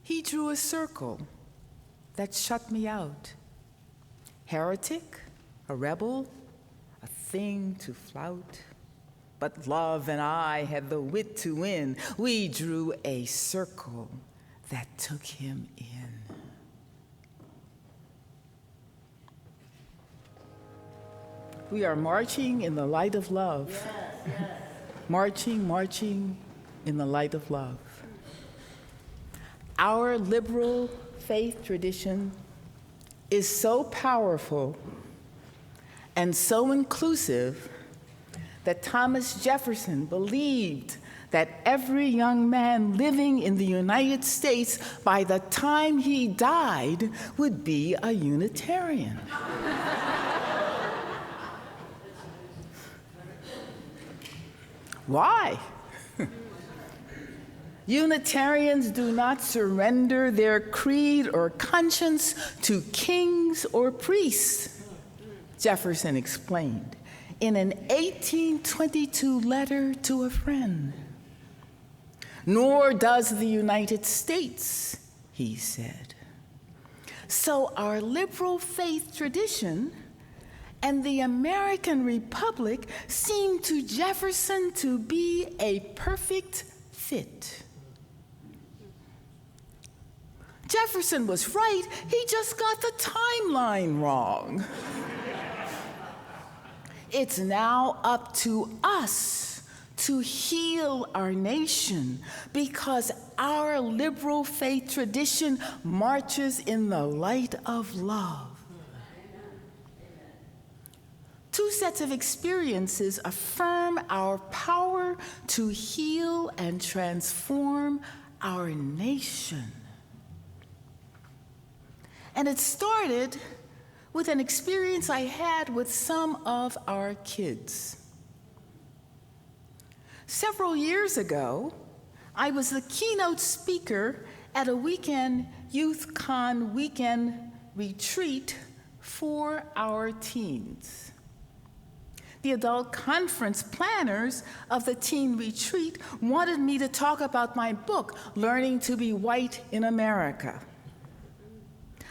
He drew a circle that shut me out. Heretic, a rebel, a thing to flout. But love and I had the wit to win. We drew a circle that took him in. We are marching in the light of love. Yes, yes. Marching in the light of love. Our liberal faith tradition is so powerful and so inclusive that Thomas Jefferson believed that every young man living in the United States by the time he died would be a Unitarian. Why? Unitarians do not surrender their creed or conscience to kings or priests, Jefferson explained in an 1822 letter to a friend. Nor does the United States, he said. So our liberal faith tradition and the American Republic seem to Jefferson to be a perfect fit. Jefferson was right, he just got the timeline wrong. It's now up to us to heal our nation because our liberal faith tradition marches in the light of love. Two sets of experiences affirm our power to heal and transform our nation. And it started with an experience I had with some of our kids. Several years ago, I was the keynote speaker at a weekend Youth Con weekend retreat for our teens. The adult conference planners of the teen retreat wanted me to talk about my book, Learning to Be White in America.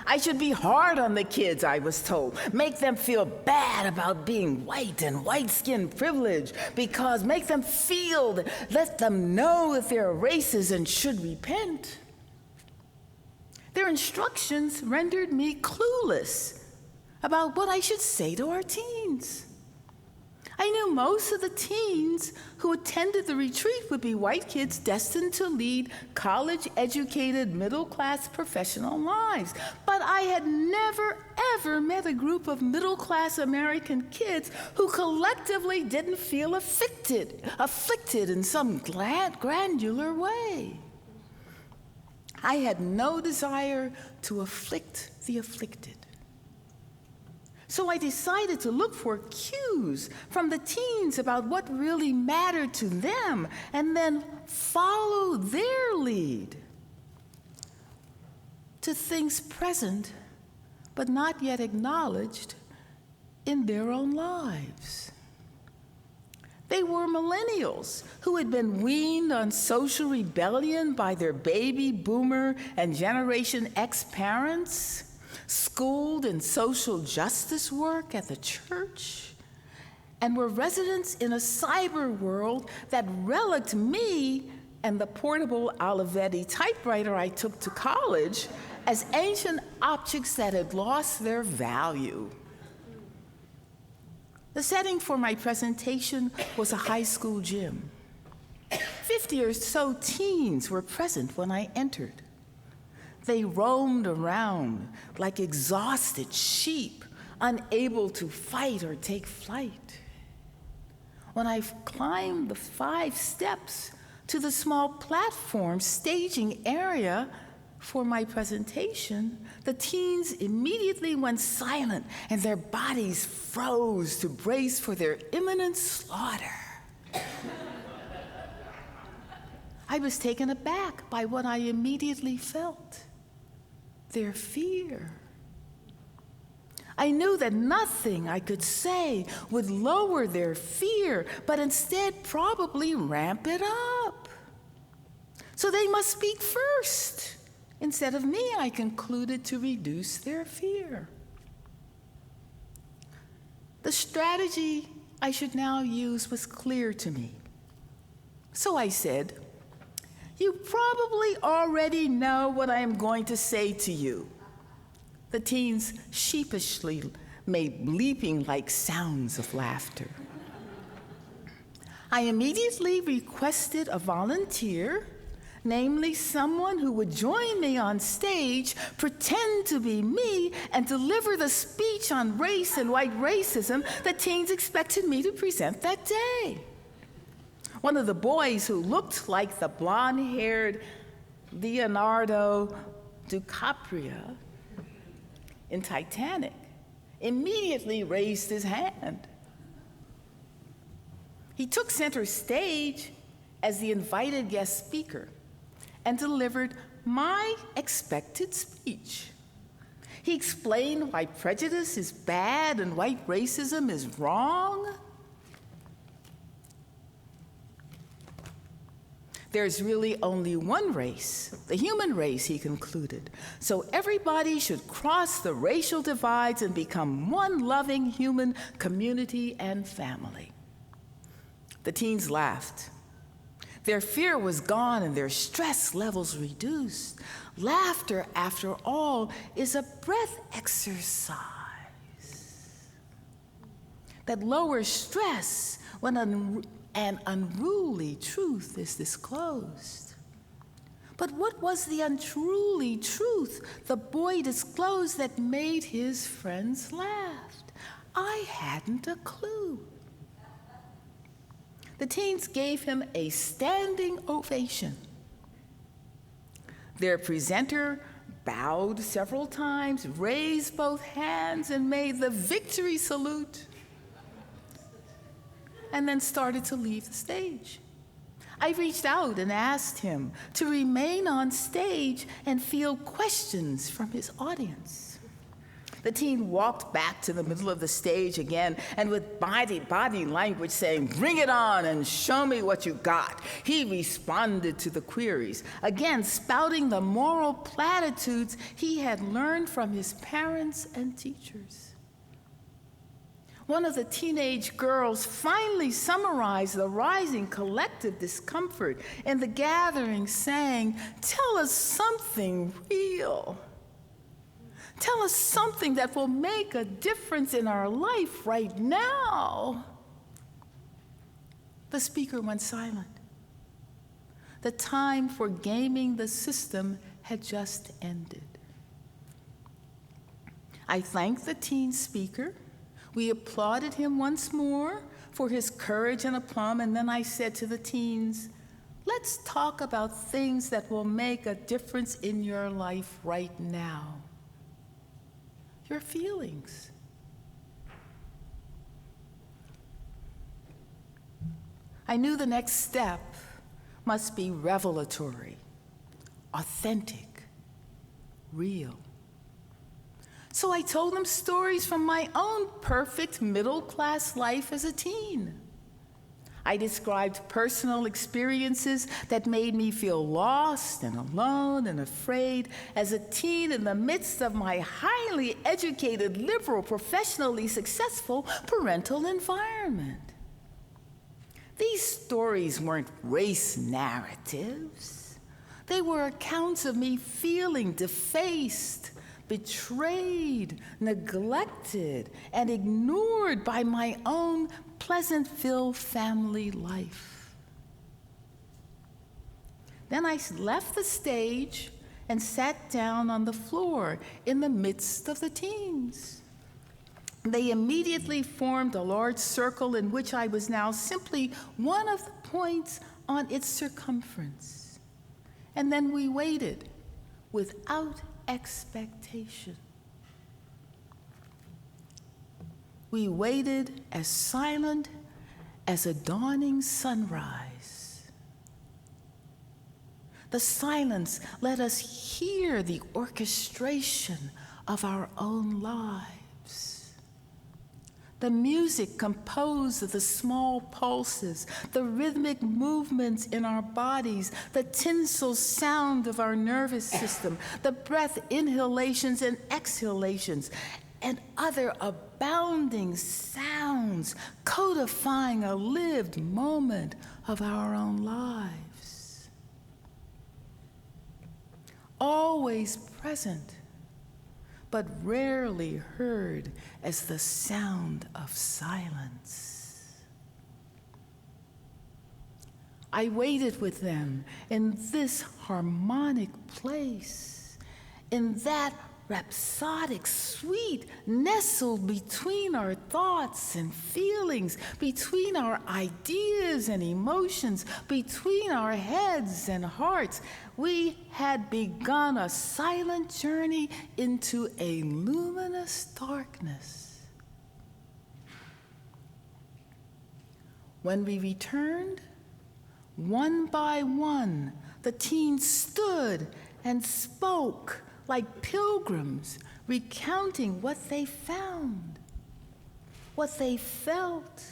I should be hard on the kids, I was told. Make them feel bad about being white and white skin privilege, because make them feel, let them know that they're racist and should repent. Their instructions rendered me clueless about what I should say to our teens. I knew most of the teens who attended the retreat would be white kids destined to lead college-educated, middle-class professional lives. But I had never, ever met a group of middle-class American kids who collectively didn't feel afflicted in some granular way. I had no desire to afflict the afflicted. So I decided to look for cues from the teens about what really mattered to them and then follow their lead to things present but not yet acknowledged in their own lives. They were millennials who had been weaned on social rebellion by their baby boomer and Generation X parents, schooled in social justice work at the church, and were residents in a cyber world that reliced me and the portable Olivetti typewriter I took to college as ancient objects that had lost their value. The setting for my presentation was a high school gym. 50 or so teens were present when I entered. They roamed around like exhausted sheep, unable to fight or take flight. When I climbed the 5 steps to the small platform staging area for my presentation, the teens immediately went silent and their bodies froze to brace for their imminent slaughter. I was taken aback by what I immediately felt. Their fear. I knew that nothing I could say would lower their fear, but instead probably ramp it up. So they must speak first Instead of me, I concluded to reduce their fear. The strategy I should now use was clear to me. So I said, "You probably already know what I am going to say to you." The teens sheepishly made bleeping-like sounds of laughter. I immediately requested a volunteer, namely someone who would join me on stage, pretend to be me, and deliver the speech on race and white racism the teens expected me to present that day. One of the boys, who looked like the blonde-haired Leonardo DiCaprio in Titanic, immediately raised his hand. He took center stage as the invited guest speaker and delivered my expected speech. He explained why prejudice is bad and white racism is wrong. There's really only one race, the human race, he concluded. So everybody should cross the racial divides and become one loving human community and family. The teens laughed. Their fear was gone and their stress levels reduced. Laughter, after all, is a breath exercise that lowers stress when an unruly truth is disclosed. But what was the unruly truth the boy disclosed that made his friends laugh? I hadn't a clue. The teens gave him a standing ovation. Their presenter bowed several times, raised both hands, and made the victory salute, and then started to leave the stage. I reached out and asked him to remain on stage and field questions from his audience. The teen walked back to the middle of the stage again, and with body language saying, "Bring it on and show me what you got," he responded to the queries, again spouting the moral platitudes he had learned from his parents and teachers. One of the teenage girls finally summarized the rising collective discomfort in the gathering, saying, "Tell us something real. Tell us something that will make a difference in our life right now." The speaker went silent. The time for gaming the system had just ended. I thanked the teen speaker. We applauded him once more for his courage and aplomb, and then I said to the teens, "Let's talk about things that will make a difference in your life right now. Your feelings." I knew the next step must be revelatory, authentic, real. So I told them stories from my own perfect middle-class life as a teen. I described personal experiences that made me feel lost and alone and afraid as a teen in the midst of my highly educated, liberal, professionally successful parental environment. These stories weren't race narratives. They were accounts of me feeling defaced, betrayed, neglected, and ignored by my own Pleasantville family life. Then I left the stage and sat down on the floor in the midst of the teens. They immediately formed a large circle in which I was now simply one of the points on its circumference. And then we waited without expectation. We waited as silent as a dawning sunrise. The silence let us hear the orchestration of our own lives. The music composed of the small pulses, the rhythmic movements in our bodies, the tinsel sound of our nervous system, the breath inhalations and exhalations, and other abounding sounds codifying a lived moment of our own lives. Always present, but rarely heard as the sound of silence. I waited with them in this harmonic place, in that rhapsodic suite nestled between our thoughts and feelings, between our ideas and emotions, between our heads and hearts. We had begun a silent journey into a luminous darkness. When we returned, one by one, the teens stood and spoke like pilgrims, recounting what they found, what they felt,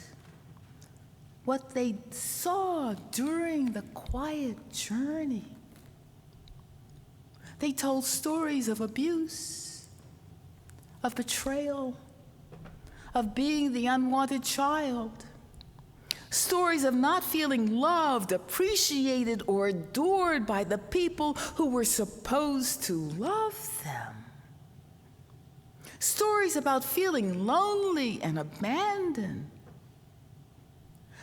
what they saw during the quiet journey. They told stories of abuse, of betrayal, of being the unwanted child, stories of not feeling loved, appreciated, or adored by the people who were supposed to love them. Stories about feeling lonely and abandoned.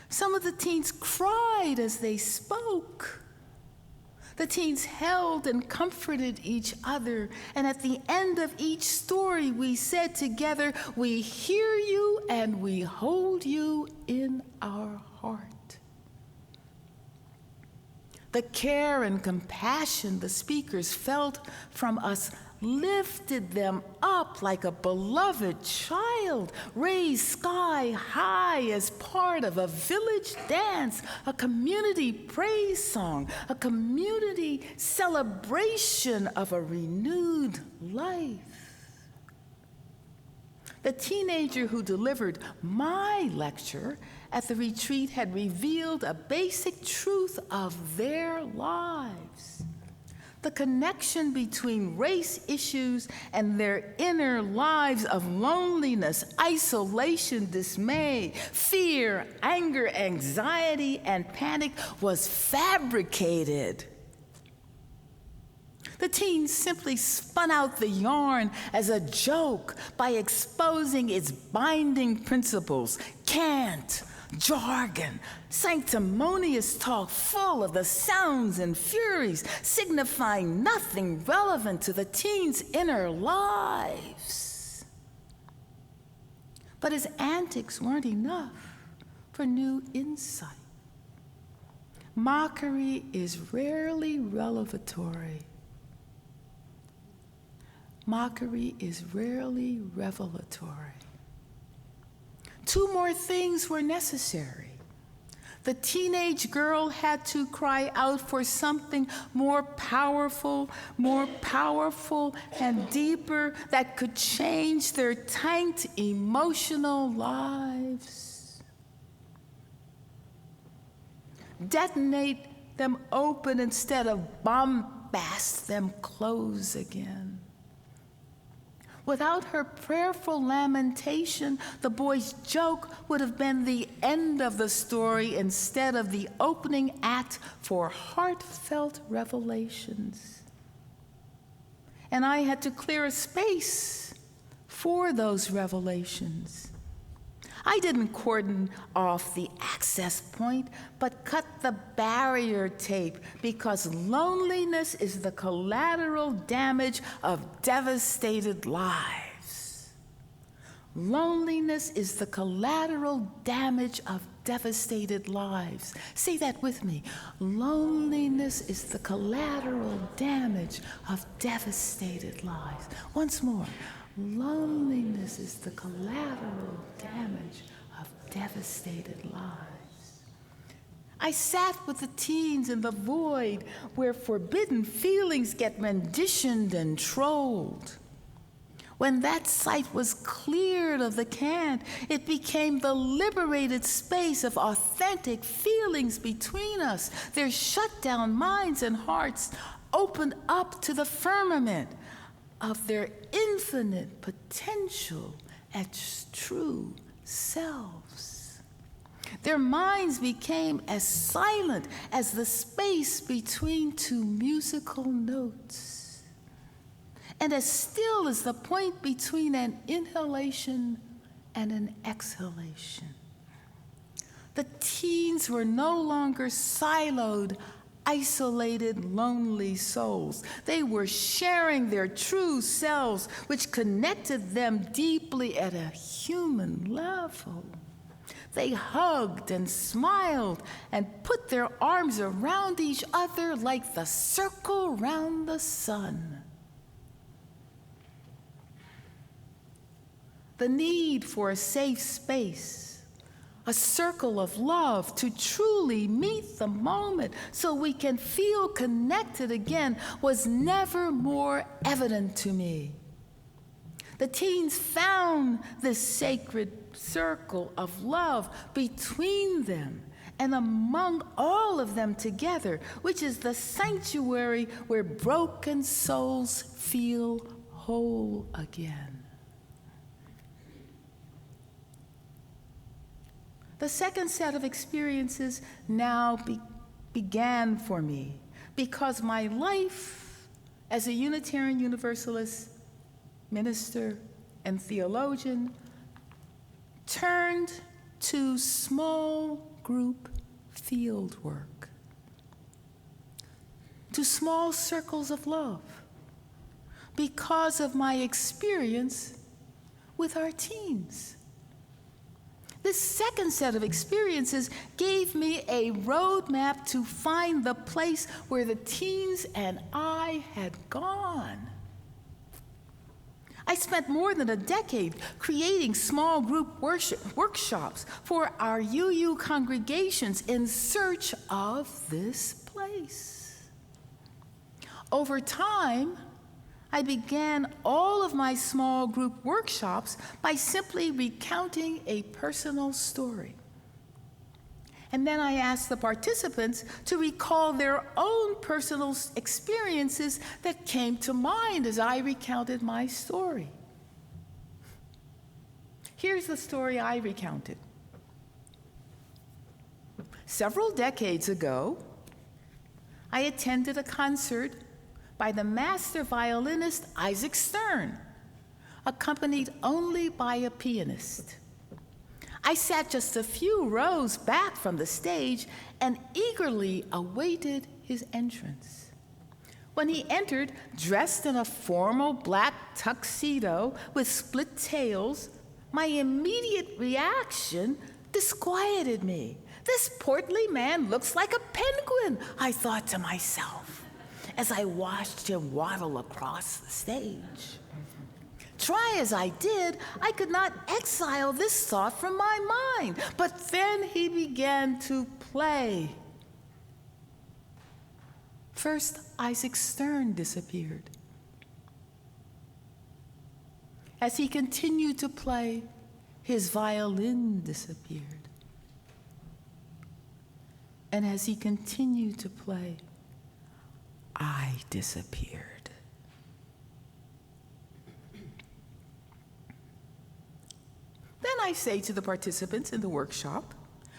Some of the teens cried as they spoke. The teens held and comforted each other, and at the end of each story, we said together, "We hear you and we hold you in our heart." The care and compassion the speakers felt from us lifted them up like a beloved child, raised sky high as part of a village dance, a community praise song, a community celebration of a renewed life. The teenager who delivered my lecture at the retreat had revealed a basic truth of their lives. The connection between race issues and their inner lives of loneliness, isolation, dismay, fear, anger, anxiety, and panic was fabricated. The teens simply spun out the yarn as a joke by exposing its binding principles, cant, jargon, sanctimonious talk full of the sounds and furies, signifying nothing relevant to the teens' inner lives. But his antics weren't enough for new insight. Mockery is rarely revelatory. Mockery is rarely revelatory. Two more things were necessary. The teenage girl had to cry out for something more powerful and deeper that could change their tanked emotional lives. Detonate them open instead of bombast them close again. Without her prayerful lamentation, the boy's joke would have been the end of the story instead of the opening act for heartfelt revelations. And I had to clear a space for those revelations. I didn't cordon off the access point, but cut the barrier tape, because loneliness is the collateral damage of devastated lives. Loneliness is the collateral damage of devastated lives. Say that with me. Loneliness is the collateral damage of devastated lives. Once more. Loneliness is the collateral damage of devastated lives. I sat with the teens in the void where forbidden feelings get renditioned and trolled. When that site was cleared of the cant, it became the liberated space of authentic feelings between us. Their shut down minds and hearts opened up to the firmament of their infinite potential as true selves. Their minds became as silent as the space between two musical notes, and as still as the point between an inhalation and an exhalation. The teens were no longer siloed, isolated, lonely souls. They were sharing their true selves, which connected them deeply at a human level. They hugged and smiled and put their arms around each other like the circle round the sun. The need for a safe space, a circle of love to truly meet the moment so we can feel connected again was never more evident to me. The teens found this sacred circle of love between them and among all of them together, which is the sanctuary where broken souls feel whole again. The second set of experiences now began for me because my life as a Unitarian Universalist minister and theologian turned to small group field work, to small circles of love, because of my experience with our teens. This second set of experiences gave me a roadmap to find the place where the teens and I had gone. I spent more than a decade creating small group workshops for our UU congregations in search of this place. Over time, I began all of my small group workshops by simply recounting a personal story. And then I asked the participants to recall their own personal experiences that came to mind as I recounted my story. Here's the story I recounted. Several decades ago, I attended a concert by the master violinist Isaac Stern, accompanied only by a pianist. I sat just a few rows back from the stage and eagerly awaited his entrance. When he entered, dressed in a formal black tuxedo with split tails, my immediate reaction disquieted me. This portly man looks like a penguin, I thought to myself as I watched him waddle across the stage. Try as I did, I could not exile this thought from my mind. But then he began to play. First, Isaac Stern disappeared. As he continued to play, his violin disappeared. And as he continued to play, I disappeared. Then I say to the participants in the workshop,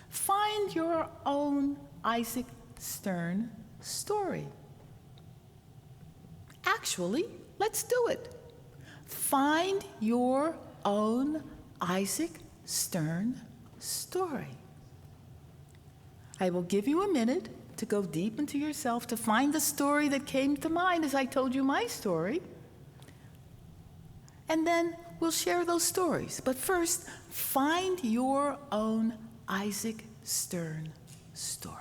find your own Isaac Stern story. Actually, let's do it. Find your own Isaac Stern story. I will give you a minute to go deep into yourself to find the story that came to mind as I told you my story. And then we'll share those stories. But first, find your own Isaac Stern story.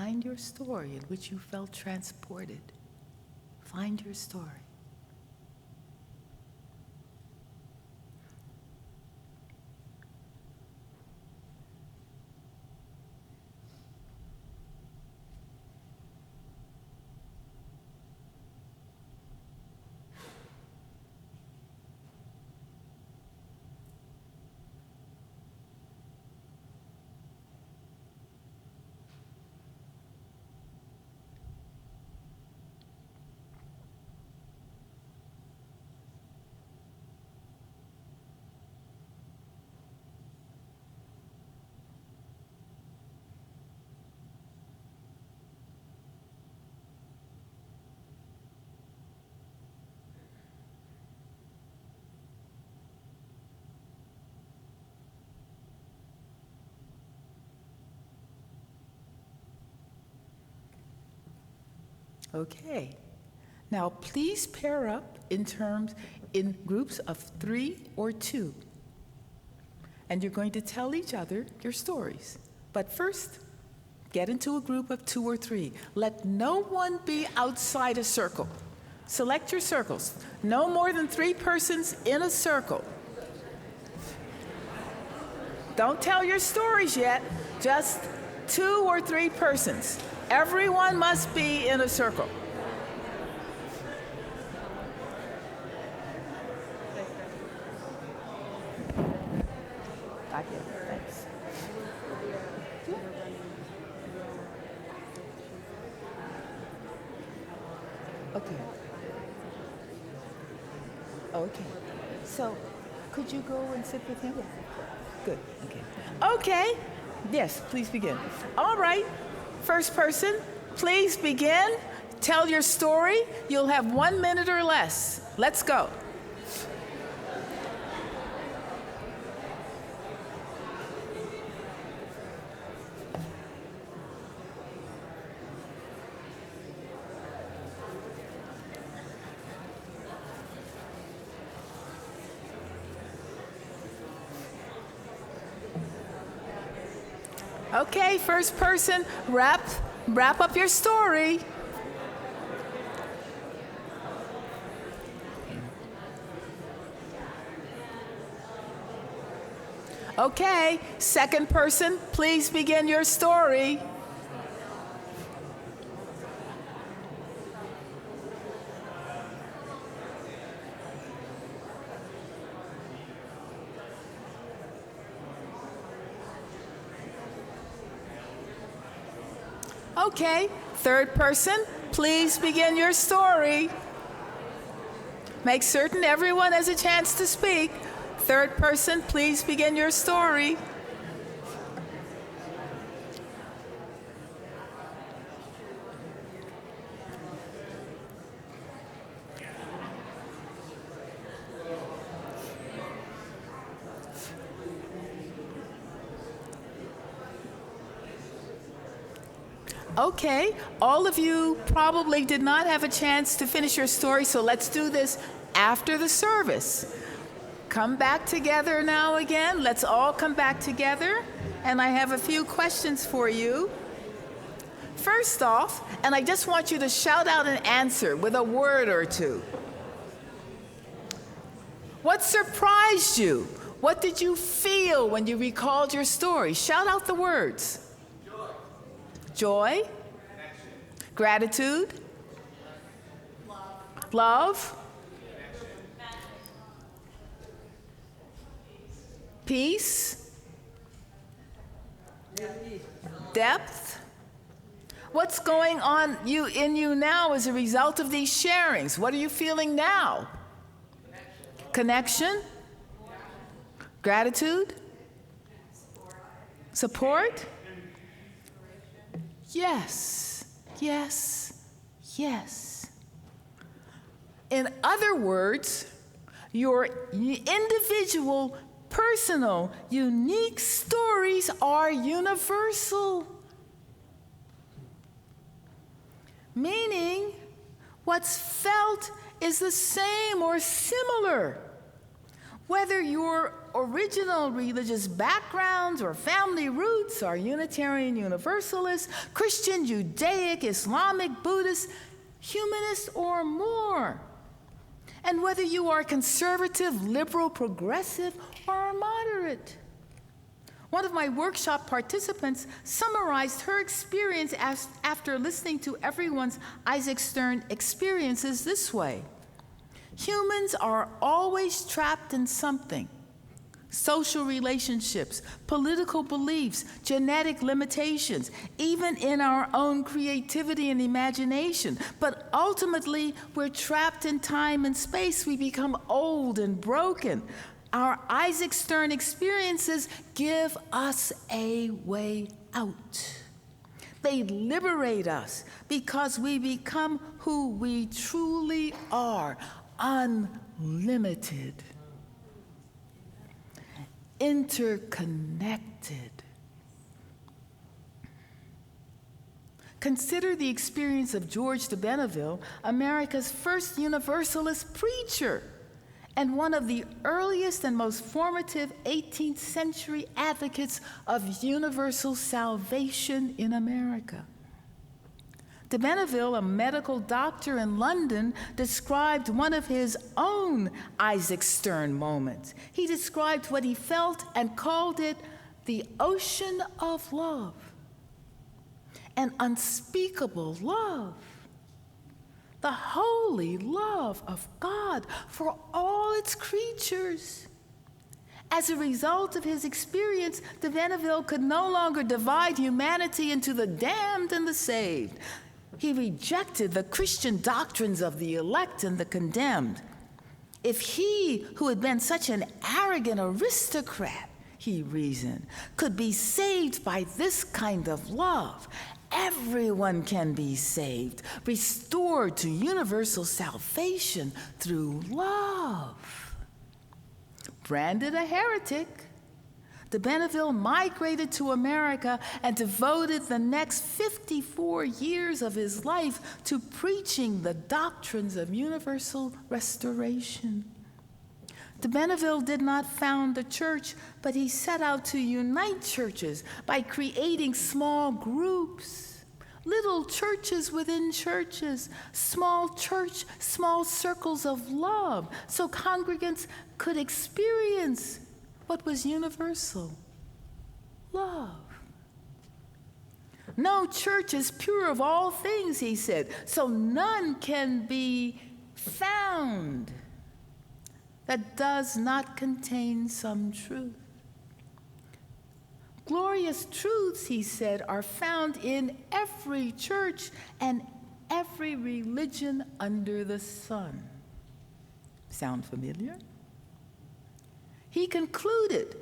find your story in which you felt transported. Find your story. Okay. Now, please pair up in groups of 3 or 2. And you're going to tell each other your stories. But first, get into a group of 2 or 3. Let no one be outside a circle. Select your circles. No more than 3 persons in a circle. Don't tell your stories yet. Just 2 or 3 persons. Everyone must be in a circle. Thanks. Okay. Okay. So, could you go and sit with him? Good. Okay. Okay. Yes, please begin. All right. First person, please begin. Tell your story. You'll have 1 minute or less. Let's go. Okay, first person, wrap up your story. Okay, second person, please begin your story. Okay, third person, please begin your story. Make certain everyone has a chance to speak. Third person, please begin your story. Okay, all of you probably did not have a chance to finish your story, so let's do this after the service. Come back together now again. Let's all come back together. And I have a few questions for you. First off, and I just want you to shout out an answer with a word or two. What surprised you? What did you feel when you recalled your story? Shout out the words. Joy, gratitude, love, peace, depth. What's going on in you now as a result of these sharings? What are you feeling now? Connection, gratitude, support. Yes, yes, yes. In other words, your individual, personal, unique stories are universal. Meaning, what's felt is the same or similar. Whether your original religious backgrounds or family roots are Unitarian Universalist, Christian, Judaic, Islamic, Buddhist, humanist, or more. And whether you are conservative, liberal, progressive, or moderate. One of my workshop participants summarized her experience after listening to everyone's Isaac Stern experiences this way. Humans are always trapped in something. Social relationships, political beliefs, genetic limitations, even in our own creativity and imagination. But ultimately, we're trapped in time and space. We become old and broken. Our Isaac Stern experiences give us a way out. They liberate us because we become who we truly are, unlimited, interconnected. Consider the experience of George de Benneville, America's first Universalist preacher, and one of the earliest and most formative 18th century advocates of universal salvation in America. De Benneville, a medical doctor in London, described one of his own Isaac Stern moments. He described what he felt and called it the ocean of love, an unspeakable love, the holy love of God for all its creatures. As a result of his experience, de Benneville could no longer divide humanity into the damned and the saved. He rejected the Christian doctrines of the elect and the condemned. If he, who had been such an arrogant aristocrat, he reasoned, could be saved by this kind of love, everyone can be saved, restored to universal salvation through love. Branded a heretic, de Benneville migrated to America and devoted the next 54 years of his life to preaching the doctrines of universal restoration. De Benneville did not found a church, but he set out to unite churches by creating small groups, little churches within churches, small circles of love, so congregants could experience what was universal: love. No church is pure of all things, he said, so none can be found that does not contain some truth. Glorious truths, he said, are found in every church and every religion under the sun. Sound familiar? He concluded,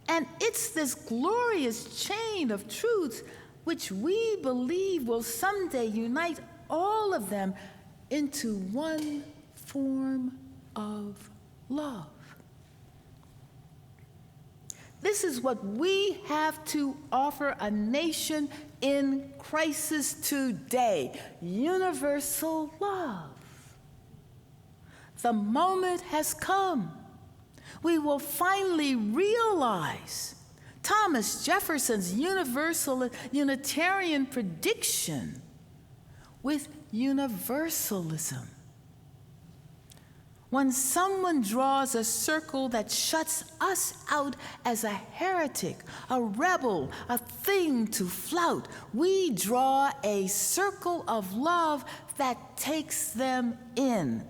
and it's this glorious chain of truths which we believe will someday unite all of them into one form of love. This is what we have to offer a nation in crisis today: universal love. The moment has come. We will finally realize Thomas Jefferson's Unitarian prediction with universalism. When someone draws a circle that shuts us out as a heretic, a rebel, a thing to flout, we draw a circle of love that takes them in.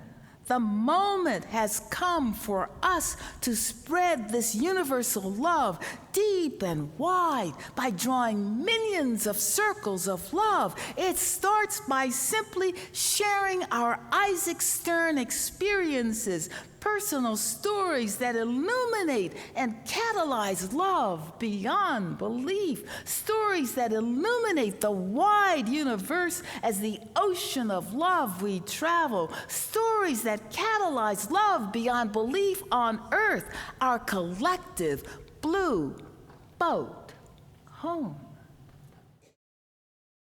The moment has come for us to spread this universal love deep and wide by drawing millions of circles of love. It starts by simply sharing our Isaac Stern experiences, personal stories that illuminate and catalyze love beyond belief, stories that illuminate the wide universe as the ocean of love we travel, stories that catalyze love beyond belief on earth, our collective blue boat home.